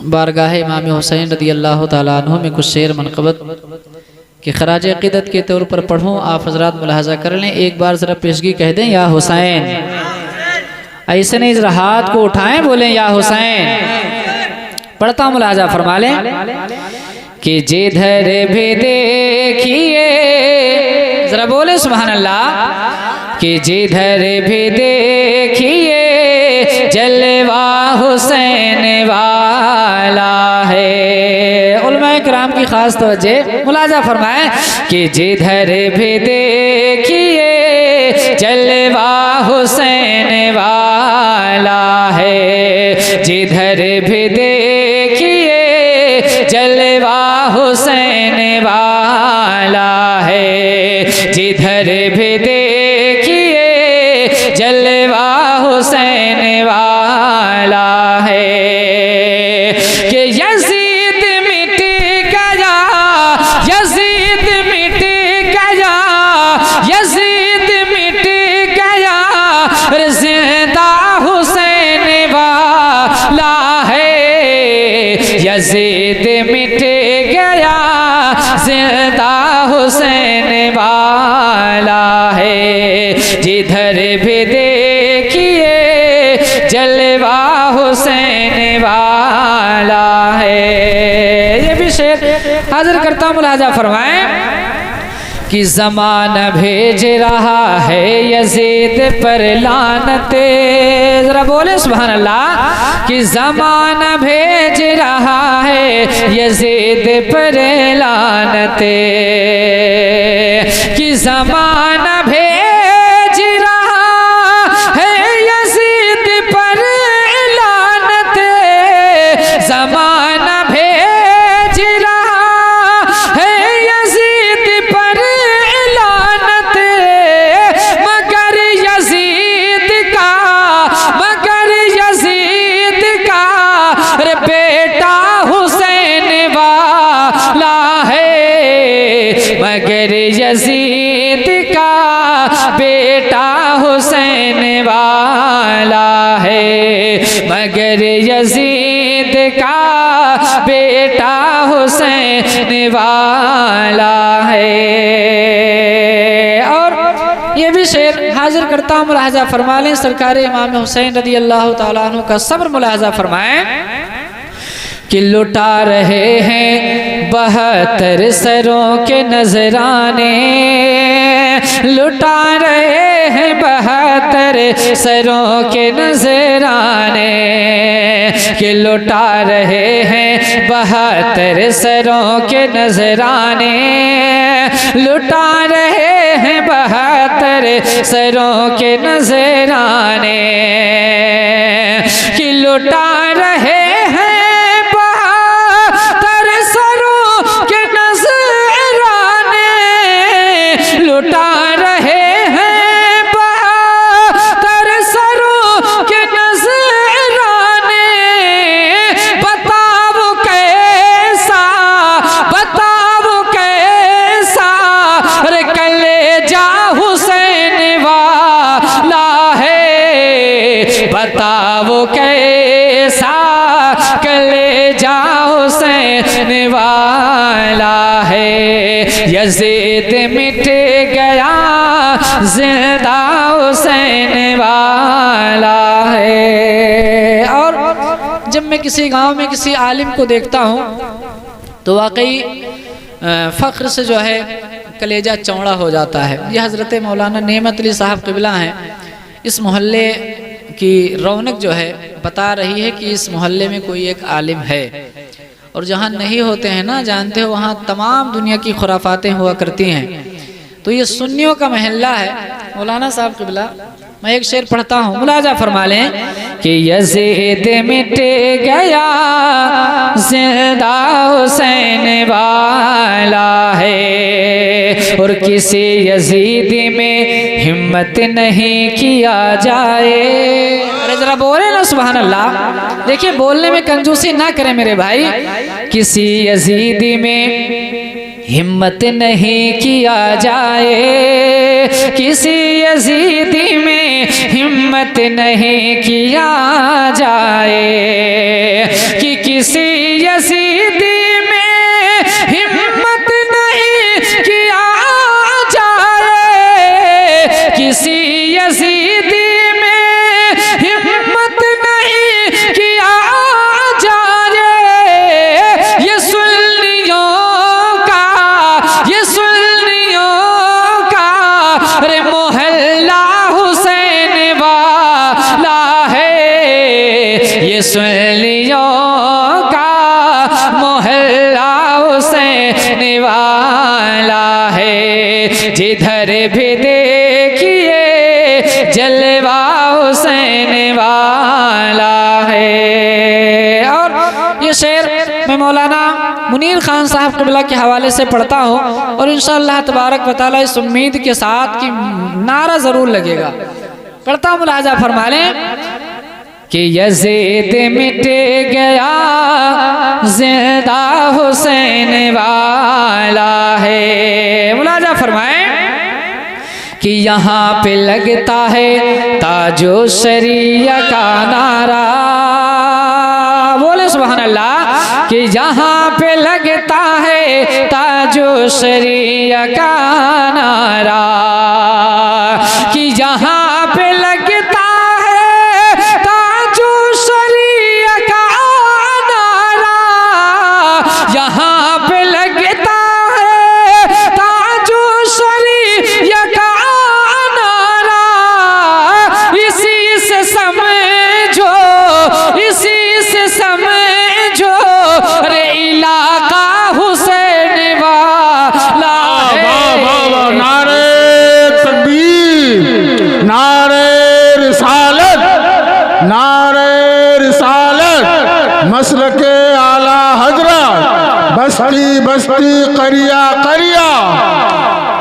बारगाह इमाम हुसैन रदी अल्लाह ताला अन्हु में कुछ शेर मनक़बत कि खराज अक़ीदत के तौर पर पढ़ूँ, आप हजरात मुलाहजा कर लें। एक बार ज़रा पेशगी कह दें, या हुसैन। ऐसे नहीं, ज़रा हाथ को उठाएं, बोलें या हुसैन। पढ़ता हूँ, मुलाहजा फरमा लें कि जिधर भी देखिए, ज़रा बोले सुभान अल्लाह, कि जिधर भी देखिए जलवा हुसैन वाला है। उलमाए किराम की खास तवज्जो, मुलाजा फरमाएं कि जिधर भी देखिए जलवा हुसैन वाला है, जिधर भी देखिए जलवा हुसैन वाला है, जिधर भी देखिए जलवा हुसैन वाला है। कि यजीद मिट गया, यजीद मिट गया, यजीद मिट गया, जिंदा हुसैन वाला है, यजीद मिट गया, जिंदा हुसैन वाला है, जिधर भी देखिए जलवा हुसैन वाला है। ये भी शेर हाजिर करता हूँ, मुलाजा फरमाएं कि ज़माना भेज रहा है यजीद पर लानते, ज़रा बोले सुभान अल्लाह, कि ज़माना भेज रहा है यजीद पर लानते, कि ज़माना भेज रहा है यजीद पर लानते, ज़माना भेज रहा है यजीद पर लानते, मगर यजीद का, मगर यजीद का रे बेटा हुसैन वाला है, मगर यजीद का बेटा हुसैन वाला है, मगर यजीद का बेटा हुसैन वाला है। और ये भी शेर हाजिर करता हूँ, मुलाहजा फरमा लें। सरकार इमाम हुसैन रदी अल्लाह ताला अन्हु का सब्र मुलाहजा फरमाएं कि लुटा रहे हैं 72 सरों के नजराने, लुटा रहे हैं 72 सरों के नजराने, कि लुटा रहे हैं 72 सरों के नजराने, लुटा रहे हैं 72 सरों के नजराने, कि लुटा रहे हैं लुटा रहे हैं 72 सरों के नजराने, बताओ कैसा, बताओ कैसा रे कलेजा हुसैन वाला है, बताओ कैसा कलेजा हुसैन वाला है, यजीद मिट गया, जिंदा हुसैन वाला है। और जब मैं किसी गांव में किसी आलिम को देखता हूँ तो वाकई फ़ख्र से जो है कलेजा चौड़ा हो जाता है। यह हज़रत मौलाना नेमत अली साहब क़िबला हैं। इस मोहल्ले की रौनक जो है बता रही है कि इस मोहल्ले में कोई एक आलिम है, और जहाँ नहीं होते हैं ना, जानते हो, वहाँ तमाम दुनिया की खुराफातें हुआ करती हैं। तो ये सुन्नियों का महल्ला है। मौलाना साहब क़िबला, मैं एक शेर पढ़ता हूँ, मुलाजा फरमा लें कि यजीद मिट गया, जिंदा हुसैन वाला है, और किसी यजीदी में हिम्मत नहीं किया जाए। अरे जरा बोले ना सुभान अल्लाह। देखिए, बोलने में कंजूसी ना करें मेरे भाई। किसी यजीदी में हिम्मत नहीं किया जाए, किसी यजीदी में हिम्मत नहीं किया जाए, कि किसी वलियों का मोहल्ला हुसैन वाला है। जिधर भी देखिए जलवा हुसैन वाला है। और ये शेर मैं मौलाना मुनीर खान साहब क़िबला के हवाले से पढ़ता हूँ और इंशाअल्लाह तबारक व तआला इस उम्मीद के साथ कि नारा ज़रूर लगेगा। पढ़ता हूँ, मुलाजा फरमा लें कि यज़ीद मिट गया ज़िंदा हुसैन वाला है। मुलाजा फरमाएं कि यहाँ पे लगता है ताजो शरिया का नारा। बोले सुभान अल्लाह। कि यहाँ पे लगता है ताजो शरिया का नारा। कि यहाँ पे लगता है ताजो शरिया का नारा। यहाँ पे लगता है ताजो शरिया का नारा। इसी से समझो, इसी से समझो रे इलाका हुसैन वाला है। नारे तकबीर, नारे रिसालत, नारे रिसालत, मसलके आला हजरत, बस्ती बस्ती करिया करिया।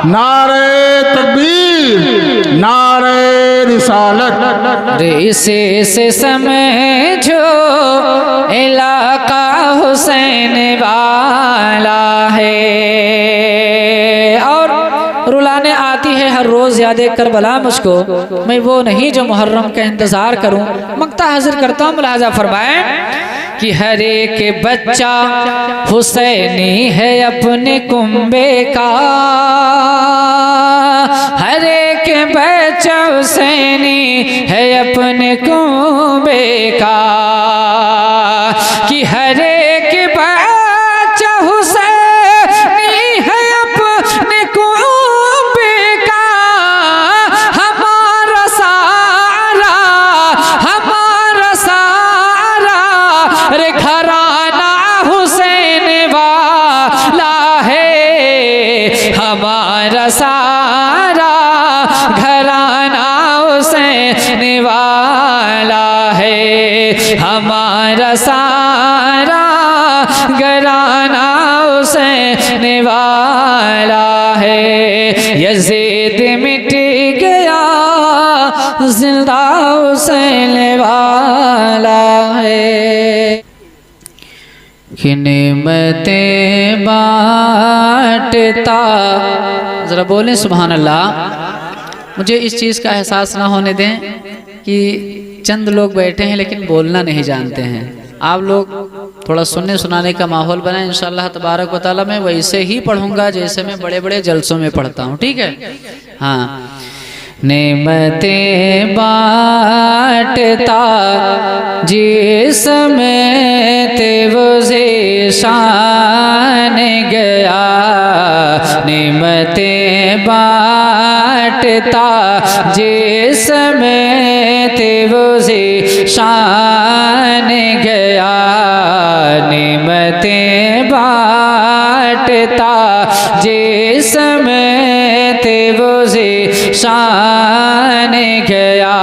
नारे तकबीर, नारे रिसालत। रे इसे से समझो इलाका हुसैन वाला है। और रुलाने आती है हर रोज़ याद करबला मुझको, मैं वो नहीं जो मुहर्रम का इंतज़ार करूं। मक्ता हाजिर करता हूँ, मुलाजा फरमाएं कि हर एक बच्चा हुसैनी है अपने कुंबे का। हर एक बच्चा हुसैनी है अपने कुंबे का। कि हर एक बच्चा हुसैनी है अपने कुंबे का। हमारा सारा, हमारा सारा रे घराना हुसैन वाला है। हमारा सारा घराना हुसैन वाला है। हमारा सारा घराना हुसैन वाला है। यज़ीद मिट गया जिंदा हुसैन वाला है। कि नेमतें बांटता, ज़रा बोलें सुभान अल्लाह। मुझे इस चीज़ का एहसास ना होने दें कि चंद लोग बैठे हैं लेकिन बोलना नहीं जानते हैं। आप लोग थोड़ा सुनने सुनाने का माहौल बनाएं। इंशाअल्लाह तबारक व तआला मैं वैसे ही पढ़ूंगा जैसे मैं बड़े बड़े जलसों में पढ़ता हूँ, ठीक है। हाँ। नेमतें बांटता जिसमें ते वो ज़ीशान गया। नेमतें बांटता जिसमें ते वो ज़ीशान गया। नेमतें बांटता जिसमें ते वो ज़ीशान गया।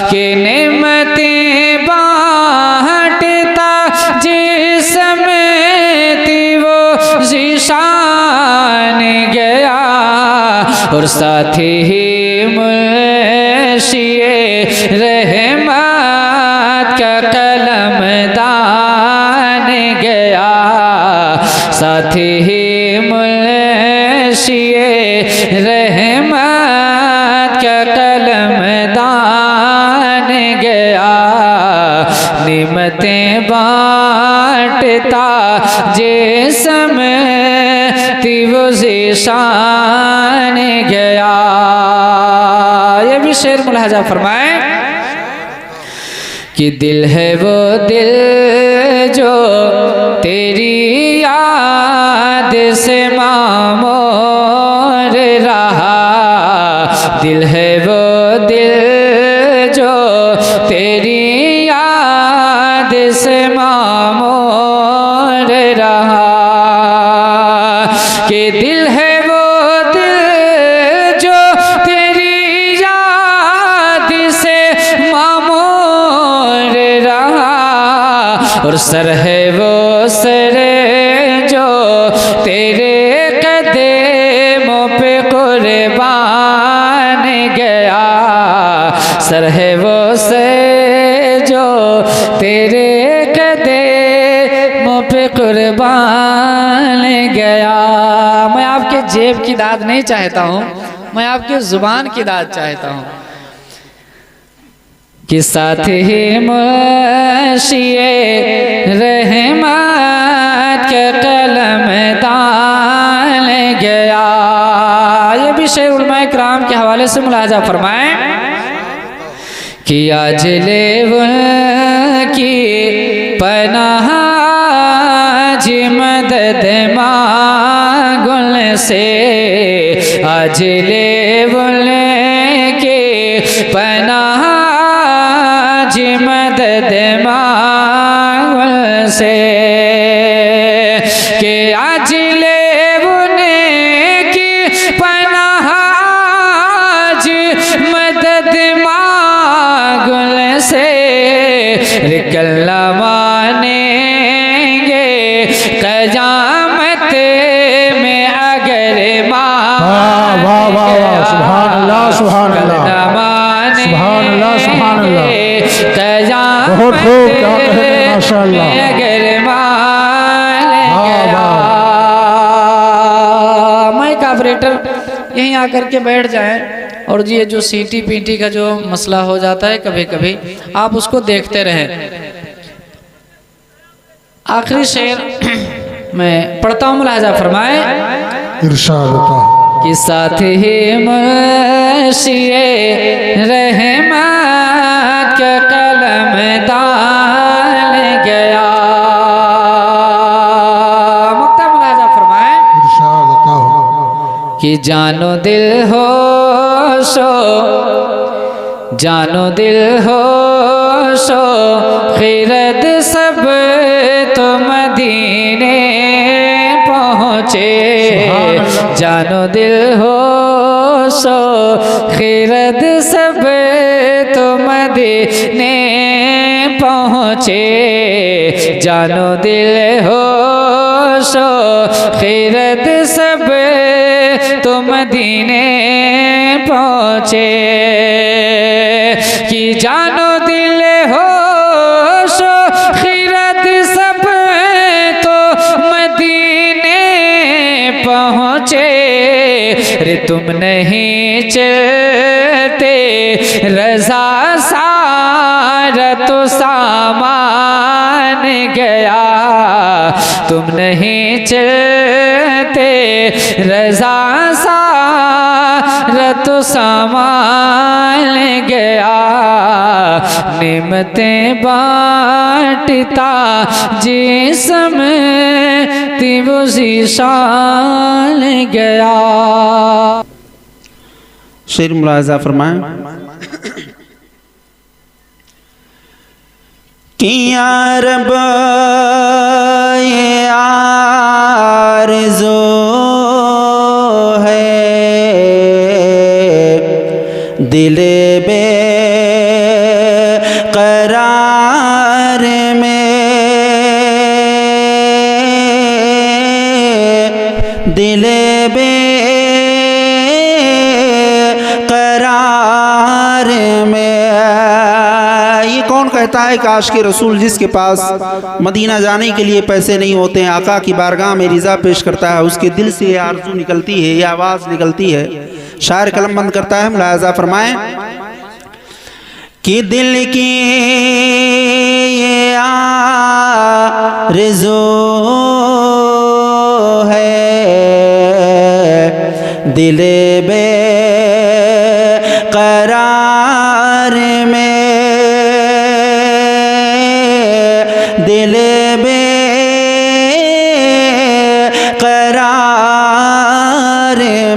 कि नेमतें बांटता जिसमें ते वो ज़ीशान गया। और साथी ही मुर्शिए रहमत का कलमदान गया। साथी ही मुर्शिए रहमत का कलमदान गया। निमतें बांटता जिसमें ती वो ज़ीशान गया। ये भी शेर मुलाहजा फरमाएं कि दिल है वो दिल जो तेरी याद से मामूर रहा। दिल है वो दिल जो तेरी याद से मामूर रहा कि दिल है वो दिल जो तेरी याद से मामूर रहा, और सर है वो सर जो तेरे कदमों पे कुर्बान गया, सर है वो सर जो तेरे कदमों पे कुर्बान गया। मैं आपके जेब की दाद नहीं चाहता हूँ, मैं आपकी जुबान की दाद चाहता हूँ कि साथ ही मुर्शिए रहमत के कलम दान गया। ये भी शेर उलमा इकराम के हवाले से मुलाजा फरमाएं कि आज लेवल की पनाह जी मदद मांगुल से, आज लेवल के पनाह जी मदद मांगुल से, कि आज लेवल की पनाह जी मदद मांगुल से, कल्ला मानेंगे क़यामत में अगर वाह वाह वाह वाह, सुभान अल्लाह सुभान अल्लाह सुभान अल्लाह सुभान अल्लाह, बहुत खूब, क्या कहते हैं, माशाअल्लाह। अगर माइक ऑपरेटर यहीं आकर के बैठ जाएं, और ये जो सीटी पीटी का जो मसला हो जाता है कभी कभी, आप उसको देखते रहें। आखिरी शेर मैं पढ़ता हूँ, मुलाहिजा फरमाएं। इरशाद होता कि साथ ही मुर्शिए रहमत के कलम दान गया। मुक्ता मुलाहिजा फरमाएं। इरशाद होता हो कि जानो दिल हो सो, जानो दिल हो सो खिरद सब तो मदीने पहुँचे, जानो दिल हो सो खिरद सब तो मदीने पहुँचे, जानो दिल हो सो खिरद सब तो मदीने पहुँचे, कि जानो दिल हो सो खिरद सब तो मदीने पहुँचे, रे तुम नहीं चलते रज़ा सारा तो सामान गया, तुम नहीं चलते रज़ा सारा तो सामान गया, निमतें बांटता जिसम वो ज़ीशान गया। शेर मुलाहिजा फरमाएं कि या रब ये आरज़ू है दिल बेक़रार में, दिल बेक़रार में। ये कौन कहता है कि आशिक़ रसूल जिसके पास मदीना जाने के लिए पैसे नहीं होते हैं, आका की बारगाह में रिज़ा पेश करता है, उसके दिल से ये आरज़ू निकलती है, ये आवाज़ निकलती है। शायर कलम बंद करता है, मुलाहिज़ा फरमाएं कि दिल की ये आरज़ू है दिल बेक़रार में, दिल बेक़रार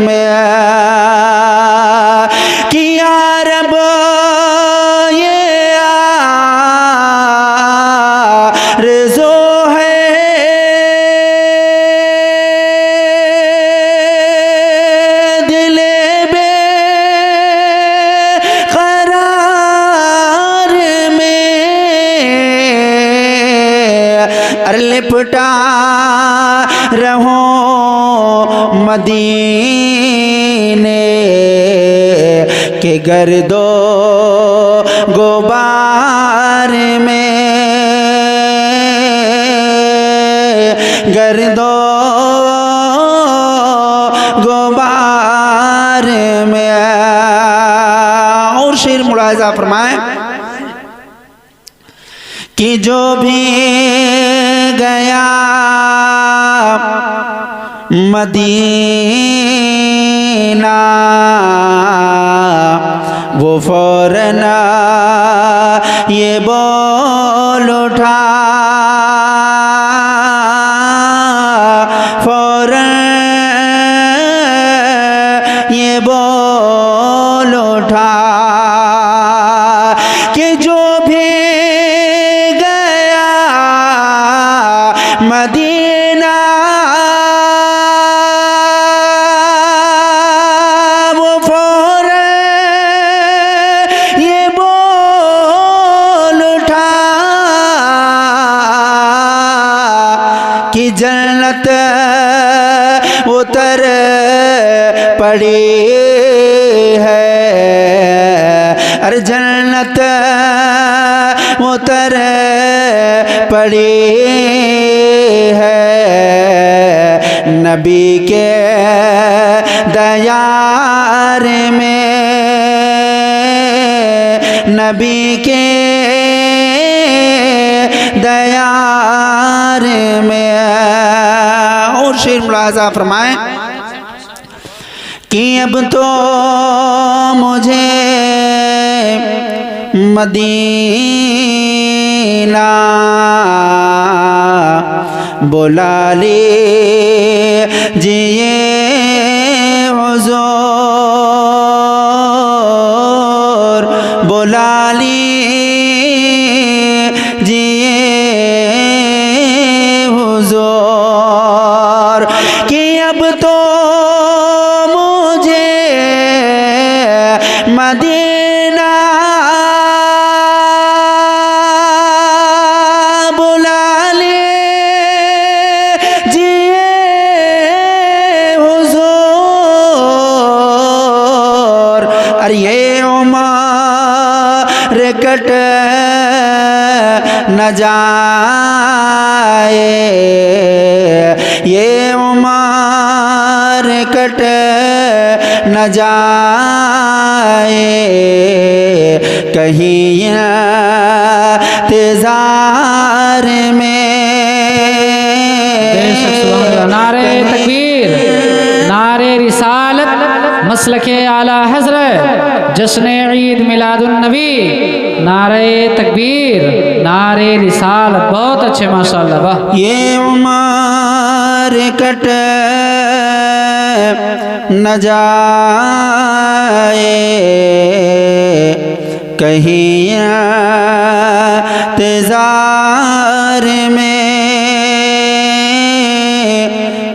में। कि या रब ये अरे लिपटा रहो मदीने के गर्दो गुबार में, गर्दो गुबार में। और शेर मुलाहिजा फरमाए कि जो भी गया मदीना वो फौरन ये बोल उठा, फौरन ये बोल उठा कि जो भी गया मदीना वो फौरन ये बोल उठा कि जन्नत उतर पड़ी है, अरे जन्नत उतर पड़ी है नबी के दयार में, नबी के दयार में। और शेर मुलाहिजा फरमाएं कि अब तो मुझे मदीना बुला लीजिए हुजूर, बुला लीजिए हुजूर कि अब तो मुझे मदीना बुला लीजिए हुजूर। अरे ये उम्र कट न जाए, ये उम्र कट न जाए कहीं इंतजार में। नारे तकबीर, नारे रिसालत, मसलके आला हजरत, जश्न ईद मिलादुन नबी, नारे तकबीर, नारे रिसालत। बहुत अच्छे माशाअल्लाह, वाह। ये उम्र कट न जाए कहीं इंतजार में,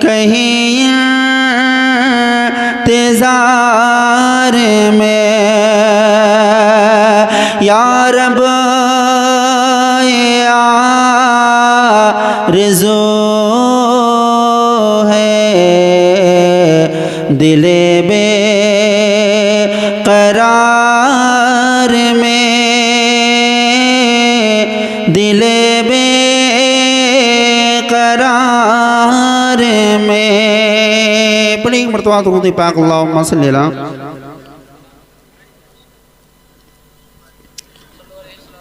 कहीं इंतजार में। या रब आरज़ू है दिले बेकरार में, दिले बेकरार में। बड़ी मरतबा दुरूद पाक अल्लाहुम्मा सल्ली अला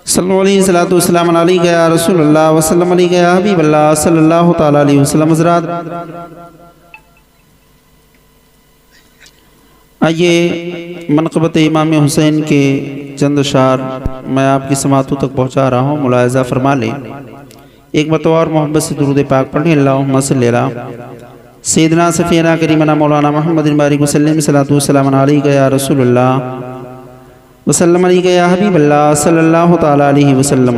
सल्लल्लाहु अलैहि सल्लतु वस्सलाम अलैका या रसूलल्लाह वसल्लम अलैका या हबीबल्लाह सल्लल्लाहु तआला अलैहि वसल्लम। हज़रात आइए मनक़बत इमाम हुसैन के चंद अशार मैं आपकी समातों तक पहुँचा रहा हूँ, मुलाहिज़ा फरमा लें। एक मरतबा और मोहब्बत से दुरूद पाक पढ़ें। अल्लाहुम्मा सल्ली अला सय्यिदना सफ़ीना करीमना मौलाना मुहम्मदिन बारिक वसल्लम सल्लल्लाहु अलैहि या रसूलल्लाह वसल्लम अलैका या हबीबल्लाह सल्लल्लाहु तआला अलैहि वसल्लम।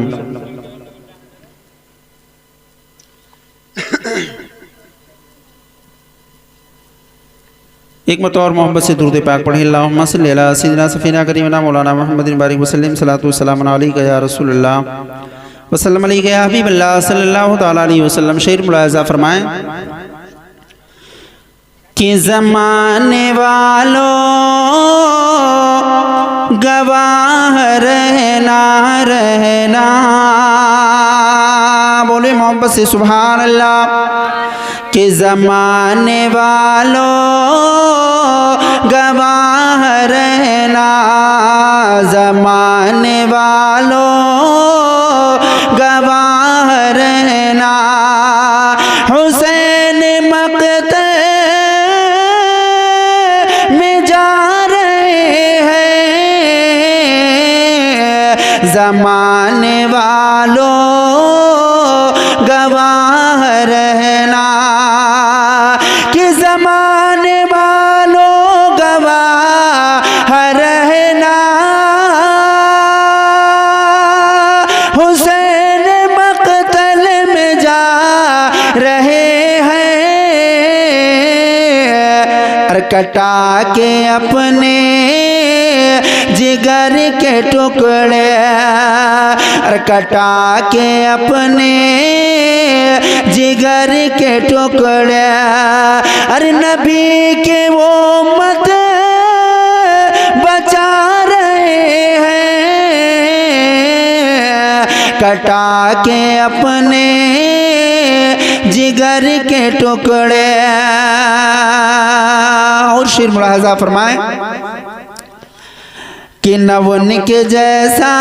एक मत और मोहब्बत से दुरूद पाक पढ़ें। अल्लाहुम्मा सल्ली अला सय्यिदना सफ़ीना करीमना मौलाना मुहम्मदिन बारिक वसल्लम सल्लल्लाहु अलैहि या रसूलल्लाह वसल्लम अलैहि हबीबल्लाह सल्लल्लाहु तआला अलैहि वसल्लम शेर मुलाज़ा फरमाएं कि ज़माने वालों गवाह रहना रहना, बोले मोहब्बत से सुभान अल्लाह। कि ज़माने वालों गवाह रहना, ज़माने वालों गवाह रहना, हुसैन मक़तल में जा रहे हैं, ज़माने वालों गवाह रहना। कि ज़माने वालों गवाह रहना, हुसैन मक़तल में जा रहे हैं, और कटा के अपने जिगर के टुकड़े, और कटा के अपने जिगर के टुकड़े, अरे नबी के वो उम्मत बचा रहे हैं, कटा के अपने जिगर के टुकड़े। और शेर मुलाहज़ा फरमाएं कि न उनके जैसा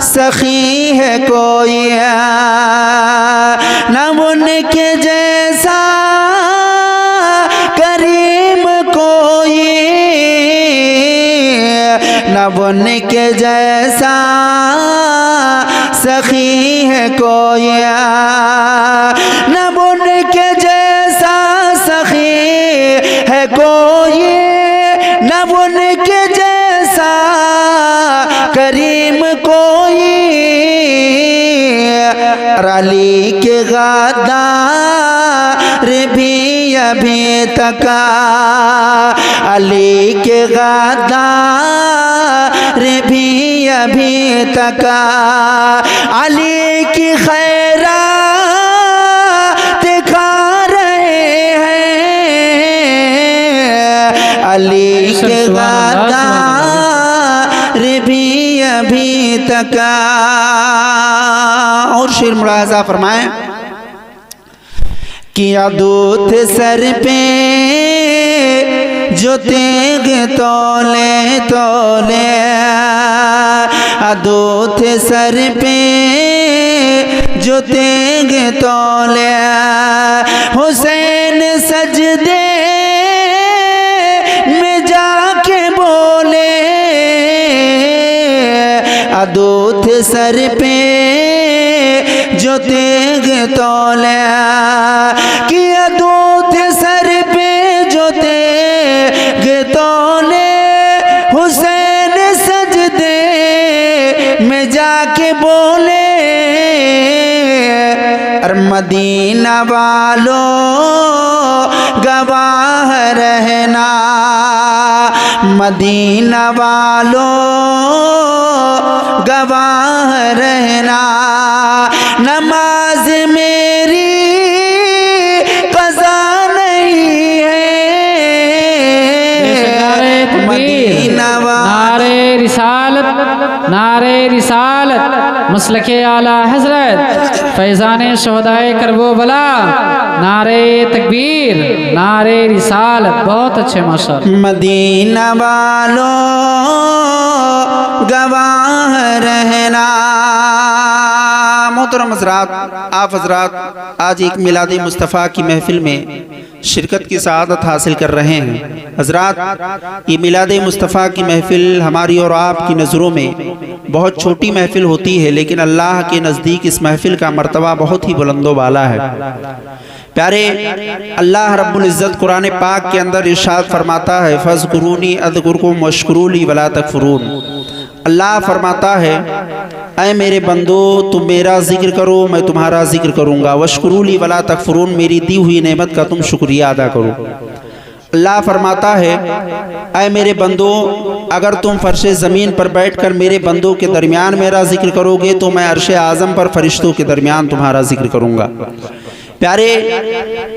सखी है कोई, न उनके जैसा करीम कोई, न उनके जैसा सखी है कोई, न उनके जैसा सखी है कोई, न उनके जैसा करीम कोई। अली के गद्दार भी अभी तक, अली के गद्दार भी अभी तक, अली की खैरात दिखा रहे हैं, अली के गद्दार भी अभी तक। और शेर मुलाहज़ा फरमाएं कि दूत सर पे जो तेग तोले तोले, दूत सर पे जो तेग तोले, हुसैन सजदे में जाके बोले, दूत सर पे जो तेग तोले, कि दूत सर पे जो तेग तोले, हुसैन सजदे में जाके बोले, और मदीना वालों गवाह रहना, मदीना वालों गवाह रहना, नमाज मेरी क़ज़ा नहीं है, मदीना नारे रिसालत, नारे रिसालत, मसलके आला हजरत फैज़ान शहदाए करबला, नारे तकबीर, नारे रिसालत। बहुत अच्छे माशाअल्लाह। मदीना वालों गवाह रहना। मोहतरम हज़रात, आप हज़रात आज एक मिलाद मुस्तफ़ा की महफ़िल में शिरकत की सआदत हासिल कर रहे हैं। हज़रात, ये मिलाद मुस्तफ़ा की महफ़िल हमारी और आपकी नज़रों में बहुत छोटी महफ़िल होती है, लेकिन अल्लाह के नज़दीक इस महफ़िल का मर्तबा बहुत ही बुलंदो वाला है। प्यारे अल्लाह रब्बुल इज़्ज़त कुरान पाक के अंदर इरशाद फरमाता है, फ़ज़्कुरूनी अज़्कुरकुम वश्कुरूली वला तकफ़ुरून। अल्लाह फरमाता है, ऐ मेरे बंदो तुम मेरा जिक्र करो मैं तुम्हारा जिक्र करूँगा, वश्कुरूली वला तकफ़ुरून, मेरी दी हुई नेमत का तुम शुक्रिया अदा करो। अल्लाह फरमाता है, ऐ मेरे बंदो, अगर तुम फर्शे ज़मीन पर बैठकर मेरे बंदों के दरमियान मेरा जिक्र करोगे तो मैं अर्श आज़म पर फरिश्तों के दरमियान तुम्हारा जिक्र करूँगा। प्यारे,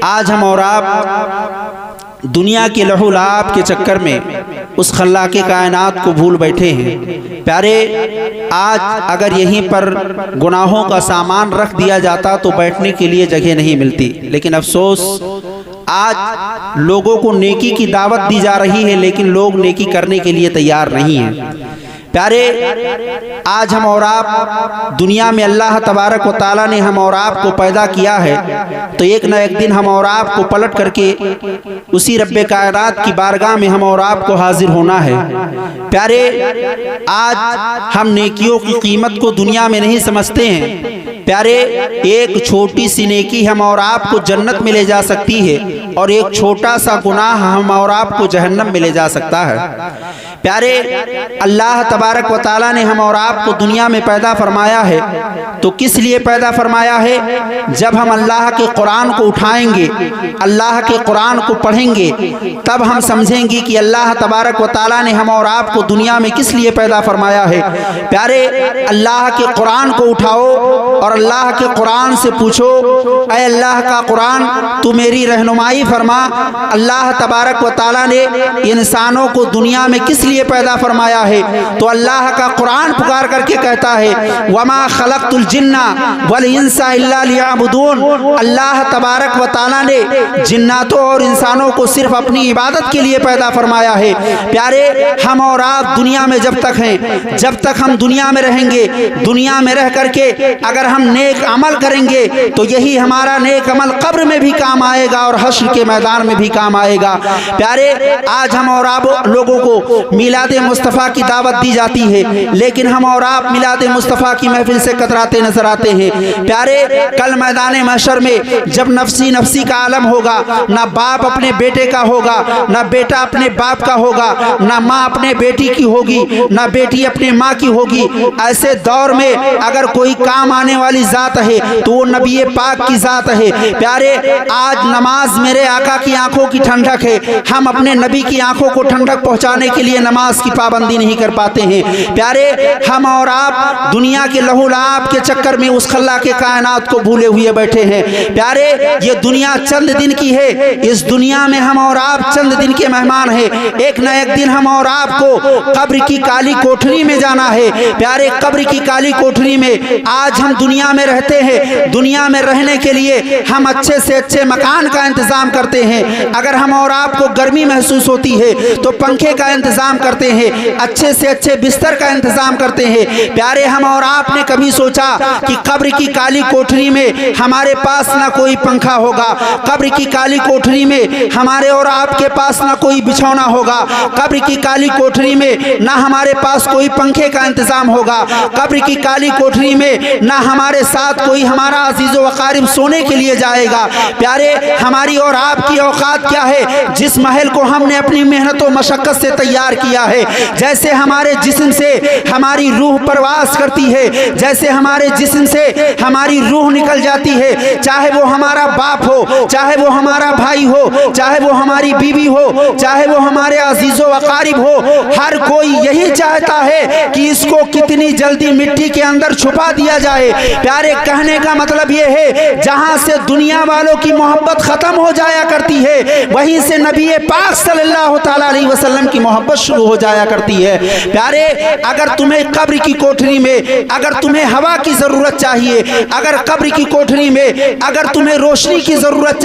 आज हम और आप दुनिया के लहू-लहाब के चक्कर में उस खल्लाक़े कायनात को भूल बैठे हैं। प्यारे, आज अगर यहीं पर गुनाहों का सामान रख दिया जाता तो बैठने के लिए जगह नहीं मिलती। लेकिन अफसोस, आज लोगों को नेकी की दावत दी जा रही है लेकिन लोग नेकी करने के लिए तैयार नहीं हैं। प्यारे, आज हम और आप दुनिया में अल्लाह तबारक व तआला ने हम और आप को पैदा किया है तो एक न एक दिन हम और आप को पलट करके उसी रब्बे कायनात की बारगाह में हम और आप को हाजिर होना है। प्यारे, आज हम नेकियों की कीमत को दुनिया में नहीं समझते हैं। प्यारे, एक छोटी सी नेकी हम और आप को जन्नत में ले जा सकती है और एक छोटा सा गुनाह हम और आप को जहन्नम में ले जा सकता है। प्यारे, अल्लाह तबारक व तआला ने हम और आप को दुनिया में पैदा फरमाया है तो किस लिए पैदा फरमाया है? जब हम अल्लाह के कुरान को उठाएंगे, अल्लाह के कुरान को पढ़ेंगे, तब हम समझेंगे कि अल्लाह तबारक व तआला ने हम और आप को दुनिया में किस लिए पैदा फरमाया है। प्यारे, अल्लाह के कुरान को उठाओ और अल्लाह के कुरान से पूछो, ऐ अल्लाह का कुरान, तू मेरी रहनुमाई फरमा। अल्लाह तबारक व तआला ने इंसानों को दुनिया में किस लिए पैदा फरमाया है? तो अल्लाह का कुरान पुकार करके कहता है, वमा खलक़तुल जिन्ना वल इंसा इल्ला लियअबुदून। अल्लाह तबारक व तआला ने जिन्नातों और इंसानों को सिर्फ अपनी इबादत के लिए पैदा फरमाया है। प्यारे, हम और आप दुनिया में जब तक हैं, जब तक हम दुनिया में रहेंगे, दुनिया में रह करके अगर हम नेक अमल करेंगे तो यही हमारा नेक अमल कब्र में भी काम आएगा और हश्र के मैदान में भी काम आएगा। प्यारे, आज हम और आप लोगों को मिलाद मुस्तफ़ा की दावत दी जाती है लेकिन हम और आप मिलाद मुस्तफ़ा की महफिल से कतराते नजर आते हैं। प्यारे, कल मैदान महशर में जब नफसी नफसी का आलम होगा, ना बाप अपने बेटे का होगा, ना बेटा अपने बाप का होगा, ना माँ अपने बेटी की होगी, ना बेटी अपने माँ की होगी। ऐसे दौर में अगर कोई काम आने वाली ज़ात है तो वो नबी पाक की ज़ात है। प्यारे, आज नमाज मेरे आका की आंखों की ठंडक है, हम अपने नबी की आंखों को ठंडक पहुँचाने के लिए नमाज की पाबंदी नहीं कर पाते हैं। प्यारे, हम और आप दुनिया के लहू-लहाब के चक्कर में उस खल्लाक़े कायनात को भूले हुए बैठे हैं। प्यारे, ये दुनिया चंद दिन की है, इस दुनिया में हम और आप चंद दिन के मेहमान हैं। एक न एक दिन हम और आपको कब्र की काली कोठरी में जाना है। प्यारे, कब्र की काली कोठरी में आज हम दुनिया में रहते हैं, दुनिया में रहने के लिए हम अच्छे से अच्छे मकान का इंतजाम करते हैं। अगर हम और आपको गर्मी महसूस होती है तो पंखे का इंतजाम करते हैं, अच्छे से अच्छे बिस्तर का इंतजाम करते हैं। प्यारे, हम और आपने कभी सोचा कि कब्र की काली कोठरी में हमारे पास ना कोई पंखा होगा, कब्र की काली कोठरी में हमारे और आपके पास ना कोई बिछौना होगा, कब्र की काली कोठरी में ना हमारे पास कोई पंखे का इंतजाम होगा, कब्र की काली कोठरी में ना हमारे साथ कोई हमारा अजीज़ व अकारिब सोने के लिए जाएगा। प्यारे, हमारी और आपकी औकात क्या है? जिस महल को हमने अपनी मेहनत और मशक्क़त से तैयार किया है, जैसे हमारे जिस्म से हमारी रूह परवास करती है, जैसे हमारे जिस्म से हमारी रूह निकल जाती है, चाहे वो हमारा बाप हो, चाहे वो हमारा भाई हो, चाहे वो हमारी बीवी हो, चाहे वो हमारे अजीज़ो अकारिब हो, हर कोई यही चाहता है कि इसको कितनी जल्दी मिट्टी के अंदर छुपा दिया जाए। प्यारे, कहने का मतलब ये है, जहाँ से दुनिया वालों की मोहब्बत ख़त्म हो जाया करती है वहीं से नबी पाक सल्लल्लाहु तआला अलैहि वसल्लम की मोहब्बत शुरू हो जाया करती है। प्यारे, अगर तुम्हें कब्र की कोठरी में अगर तुम्हें हवा की ज़रूरत चाहिए, अगर कब्र की कोठरी में अगर तुम्हें रोशनी की ज़रूरत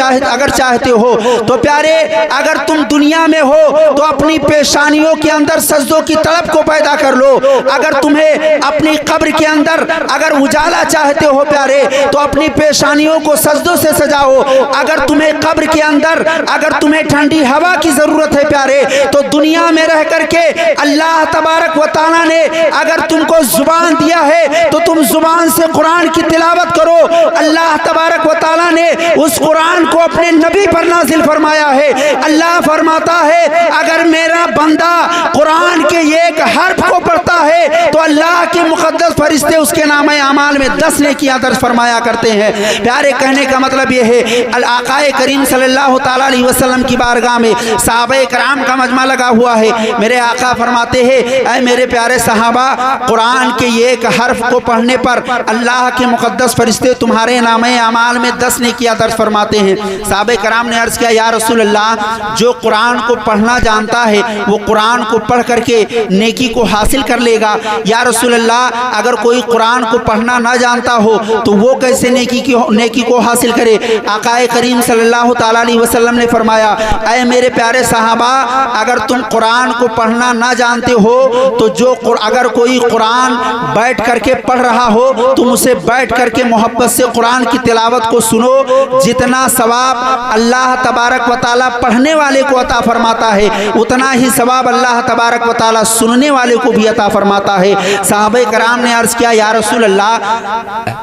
चाहते हो तो प्यारे, अगर तुम दुनिया में हो तो अपनी पेशानियों के अंदर सजदों की तड़प को पैदा कर लो। अगर तुम्हें अपनी कब्र के अंदर अगर उजाला चाहते हो प्यारे, तो अपनी पेशानियों को सजदों से सजाओ। अगर तुम्हें कब्र के अंदर अगर तुम्हें ठंडी हवा की ज़रूरत है प्यारे, तो दुनिया में रह करके अल्लाह तबारक व तआला ने अगर तुमको जुबान दिया है तो तुम जुबान से कुरान की तिलावत करो। अल्लाह तबारक व तआला ने उस कुरान को अपने नबी पर नाजिल फरमाया है। अल्लाह फरमाता है, अगर मेरा बंदा कुरान के एक हर्फ को पढ़ता है तो अल्लाह के मुक़द्दस फरिश्ते उसके नामे अमाल में 10 नेकियां दर्ज फरमाया करते हैं। प्यारे, कहने का मतलब यह है, आकाए करीम सल्लल्लाहु ताला अलैहि वसल्लम की बारगाह में सहाबाए कराम का मजमा लगा हुआ है। मेरे आका फरमाते हैं, ऐ मेरे प्यारे सहाबा, कुरान के एक हर्फ को पढ़ने पर अल्लाह के मुकद्दस फरिश्ते तुम्हारे नामे अमाल में 10 नेकियां दर्ज फरमाते हैं। सहाबाए कराम ने अर्ज किया, या रसूल अल्लाह, जो कुरान को पढ़ना जानता है वो कुरान को पढ़ करके नेकी को हासिल कर लेगा। या रसूल अल्लाह, अगर कोई कुरान को पढ़ना ना जानता हो तो वो कैसे नेकी को हासिल करे? आकाए करीम सल्लल्लाहु ताला अलैहि वसल्लम ने फरमाया, ऐ मेरे प्यारे सहाबा, अगर तुम कुरान को पढ़ना ना जानते हो तो अगर कोई कुरान बैठ करके पढ़ रहा हो तुम उसे बैठ करके मोहब्बत से कुरान की तिलावत को सुनो। जितना सवाब अल्लाह तबारक व तआला पढ़ने वाले को अता फरमाता है उतना ही सवाब अल्लाह तबारक व तआला सुनने वाले को भी अता फरमाता है। सहाबे कराम ने अर्ज किया, या रसूल अल्लाह,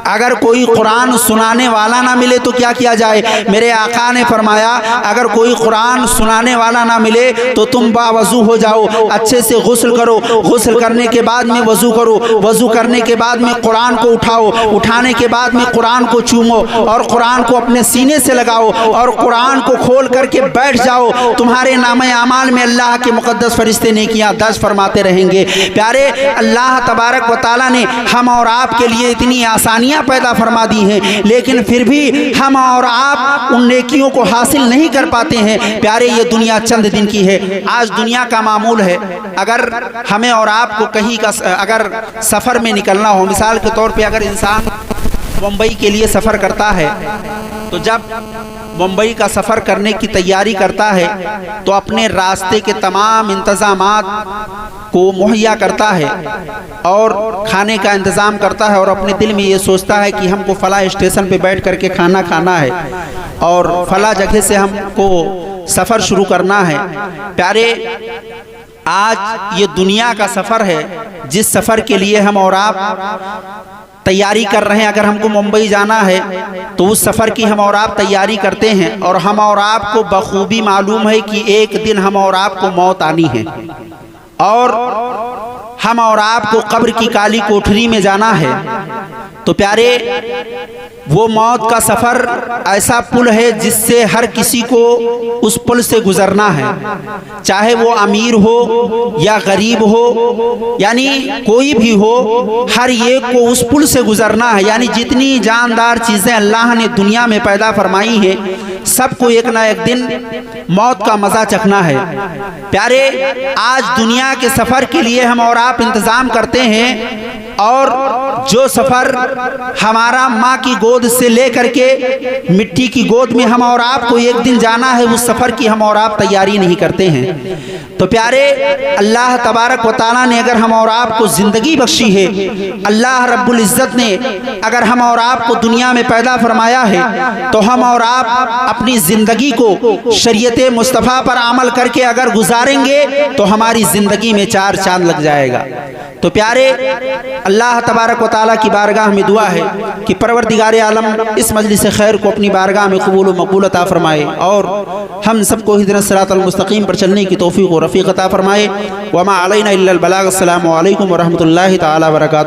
अगर कोई कुरान सुनाने वाला ना मिले तो क्या किया जाए? मेरे आका ने फरमाया, अगर कोई कुरान सुनाने वाला ना मिले तो तुम बावजू हो जाओ, अच्छे से गुस्ल करो, गुस्ल करने के बाद में वजू करो, वजू करने के बाद में कुरान को उठाओ, उठाने के बाद में कुरान को चूमो और कुरान को अपने सीने से लगाओ और कुरान को खोल करके बैठ जाओ। तुम्हारे नामे अमाल में अल्लाह के मुकद्दस फरिश्ते नेकियां दर्ज फरमाते रहेंगे। प्यारे, अल्लाह तबारक व तआला ने हम और आपके लिए इतनी आसानियां पैदा फरमा दी हैं, लेकिन फिर भी हम और आप उन नेकियों को हासिल नहीं कर पाते हैं। प्यारे, ये दुनिया चंद दिन की है। आज दुनिया का मामूल है, अगर हमें और आपको कहीं का अगर सफ़र में निकलना हो, मिसाल के तौर पे अगर इंसान मुंबई के लिए सफ़र करता है तो जब मुंबई का सफ़र करने की तैयारी करता है तो अपने रास्ते के तमाम इंतज़ामात को मुहैया करता है और खाने का इंतज़ाम करता है और अपने दिल में ये सोचता है कि हमको फ़ला स्टेशन पे बैठ करके खाना खाना है और फ़ला जगह से हमको सफ़र शुरू करना है। प्यारे, आज ये दुनिया का सफ़र है, जिस सफ़र के लिए हम और आप तैयारी कर रहे हैं। अगर हमको मुंबई जाना है तो उस सफ़र की हम और आप तैयारी करते हैं और हम और आपको बखूबी मालूम है कि एक दिन हम और आपको मौत आनी है और हम और आपको कब्र की काली कोठरी में जाना है। तो प्यारे, वो मौत का सफ़र ऐसा पुल है जिससे हर किसी को उस पुल से गुजरना है, चाहे वो अमीर हो या गरीब हो, यानी कोई भी हो, हर एक को उस पुल से गुजरना है। यानी जितनी जानदार चीज़ें अल्लाह ने दुनिया में पैदा फरमाई हैं, सबको एक ना एक दिन मौत का मज़ा चखना है। प्यारे, आज दुनिया के सफ़र के लिए हम और आप इंतज़ाम करते हैं और जो सफ़र हमारा माँ की गोद से लेकर के मिट्टी की गोद में हम और आपको एक दिन जाना है, उस सफ़र की हम और आप तैयारी नहीं करते हैं। तो प्यारे, अल्लाह तबारक व तआला ने अगर हम और आपको ज़िंदगी बख्शी है, अल्लाह रब्बुल इज़्ज़त ने अगर हम और आपको दुनिया में पैदा फरमाया है तो हम और आप अपनी ज़िंदगी को शरीयत मुस्तफ़ा पर अमल करके अगर गुजारेंगे तो हमारी ज़िंदगी में 4 चांद लग जाएगा। तो प्यारे, अल्लाह तबारक व तआला की बारगाह में दुआ है कि परवरदिगार आलम इस मजलिस खैर को अपनी बारगाह में कबूल व मकबूल अता फरमाए और हम सबको हिदनत सिरातल मुस्तकीम पर चलने की तौफीक व रफ़ीक अता फरमाए। वमा अलैना इल्लल बलाग। अस्सलामु अलैकुम व रहमतुल्लाहि तआला व बरकातुहू।